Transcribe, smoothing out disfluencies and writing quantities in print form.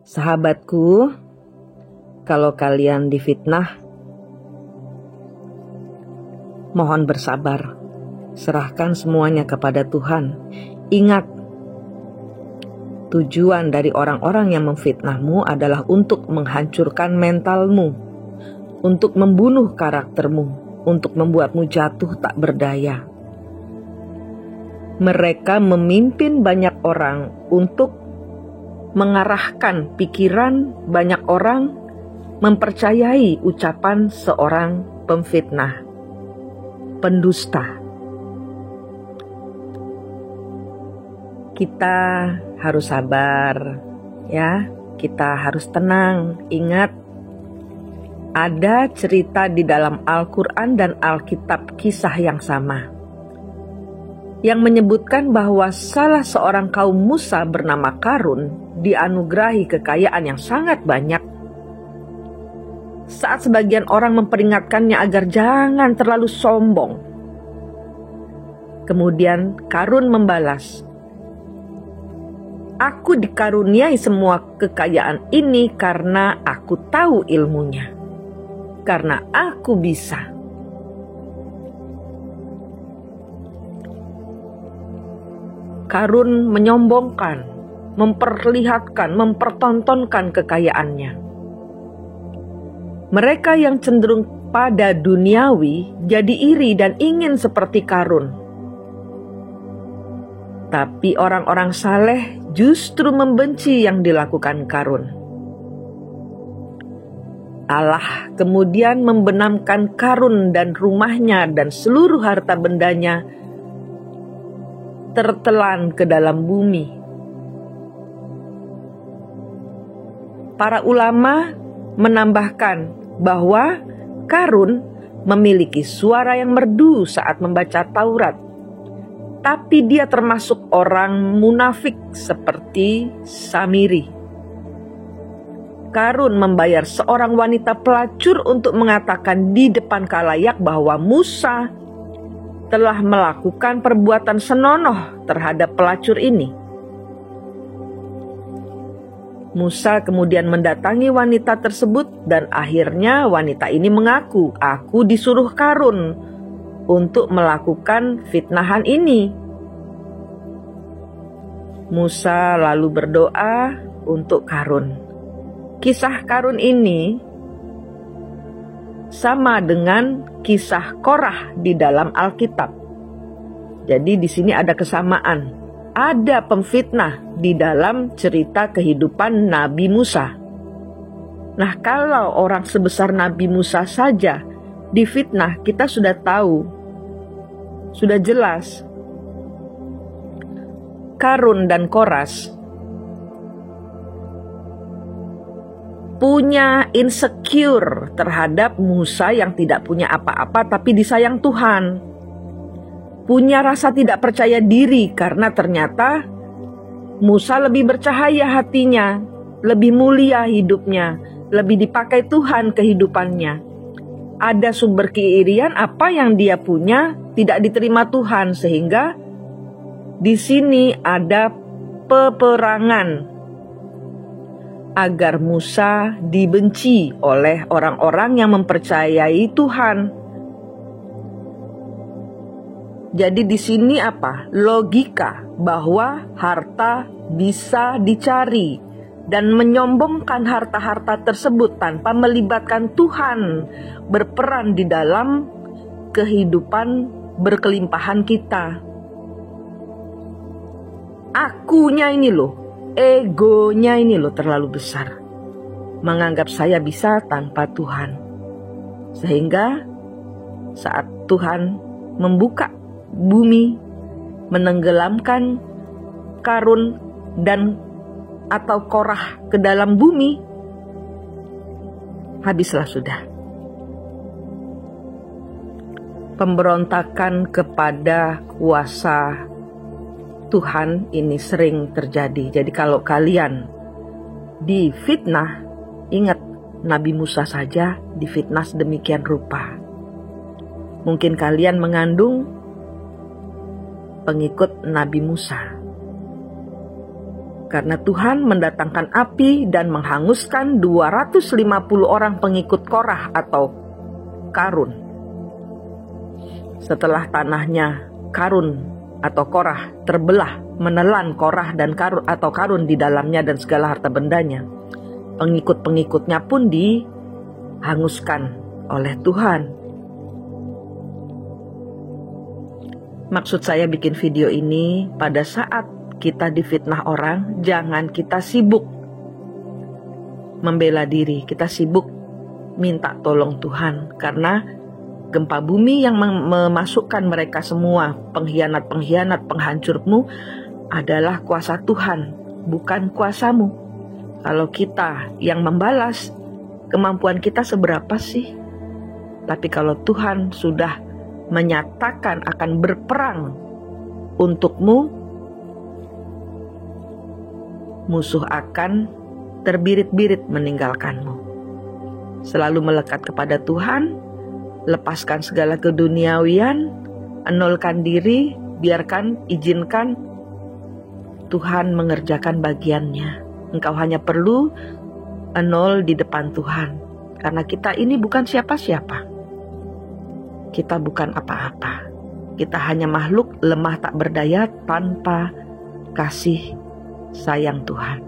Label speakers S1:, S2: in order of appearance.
S1: Sahabatku, kalau kalian difitnah, mohon bersabar. Serahkan semuanya kepada Tuhan. Ingat, tujuan dari orang-orang yang memfitnahmu adalah untuk menghancurkan mentalmu, untuk membunuh karaktermu, untuk membuatmu jatuh tak berdaya. Mereka memimpin banyak orang untuk mengarahkan pikiran banyak orang mempercayai ucapan seorang pemfitnah, pendusta. Kita harus sabar, ya. Kita harus tenang. Ingat, ada cerita di dalam Al-Quran dan Alkitab kisah yang sama, yang menyebutkan bahwa salah seorang kaum Musa bernama Karun dianugerahi kekayaan yang sangat banyak. Saat sebagian orang memperingatkannya agar jangan terlalu sombong, kemudian Karun membalas, "Aku dikaruniai semua kekayaan ini karena aku tahu ilmunya, karena aku bisa." Karun menyombongkan, memperlihatkan, mempertontonkan kekayaannya. Mereka yang cenderung pada duniawi jadi iri dan ingin seperti Karun. Tapi orang-orang saleh justru membenci yang dilakukan Karun. Allah kemudian membenamkan Karun dan rumahnya dan seluruh harta bendanya tertelan ke dalam bumi. Para ulama menambahkan bahwa Karun memiliki suara yang merdu saat membaca Taurat, tapi dia termasuk orang munafik seperti Samiri. Karun membayar seorang wanita pelacur untuk mengatakan di depan khalayak bahwa Musa telah melakukan perbuatan senonoh terhadap pelacur ini. Musa kemudian mendatangi wanita tersebut dan akhirnya wanita ini mengaku, "Aku disuruh Karun untuk melakukan fitnahan ini." Musa lalu berdoa untuk Karun. Kisah Karun ini sama dengan kisah Korah di dalam Alkitab. Jadi di sini ada kesamaan. Ada pemfitnah di dalam cerita kehidupan Nabi Musa. Nah, kalau orang sebesar Nabi Musa saja difitnah, kita sudah tahu, sudah jelas. Karun dan Koras punya insecure terhadap Musa yang tidak punya apa-apa tapi disayang Tuhan. Punya rasa tidak percaya diri karena ternyata Musa lebih bercahaya hatinya, lebih mulia hidupnya, lebih dipakai Tuhan kehidupannya. Ada sumber keirian, apa yang dia punya tidak diterima Tuhan, sehingga di sini ada peperangan agar Musa dibenci oleh orang-orang yang mempercayai Tuhan. Jadi di sini apa? Logika bahwa harta bisa dicari dan menyombongkan harta-harta tersebut tanpa melibatkan Tuhan berperan di dalam kehidupan berkelimpahan kita. Akunya ini loh, egonya ini loh terlalu besar. Menganggap saya bisa tanpa Tuhan. Sehingga saat Tuhan membuka bumi, menenggelamkan Karun dan atau Korah ke dalam bumi, habislah sudah. Pemberontakan kepada kuasa Tuhan ini sering terjadi. Jadi kalau kalian difitnah, ingat Nabi Musa saja difitnah sedemikian rupa. Mungkin kalian mengandung pengikut Nabi Musa. Karena Tuhan mendatangkan api dan menghanguskan 250 orang pengikut Korah atau Karun. Setelah tanahnya Karun atau Korah terbelah, menelan Korah dan Karun di dalamnya dan segala harta bendanya, pengikut-pengikutnya pun dihanguskan oleh Tuhan. Maksud saya bikin video ini, pada saat kita difitnah orang, jangan kita sibuk membela diri, kita sibuk minta tolong Tuhan. Karena gempa bumi yang memasukkan mereka semua, pengkhianat-pengkhianat, penghancurmu, adalah kuasa Tuhan, bukan kuasamu. Kalau kita yang membalas, kemampuan kita seberapa sih? Tapi kalau Tuhan sudah menyatakan akan berperang untukmu, musuh akan terbirit-birit meninggalkanmu. Selalu melekat kepada Tuhan, lepaskan segala keduniawian, enolkan diri, izinkan Tuhan mengerjakan bagiannya. Engkau hanya perlu enol di depan Tuhan. Karena kita ini bukan siapa-siapa. Kita bukan apa-apa. Kita hanya makhluk lemah tak berdaya tanpa kasih sayang Tuhan.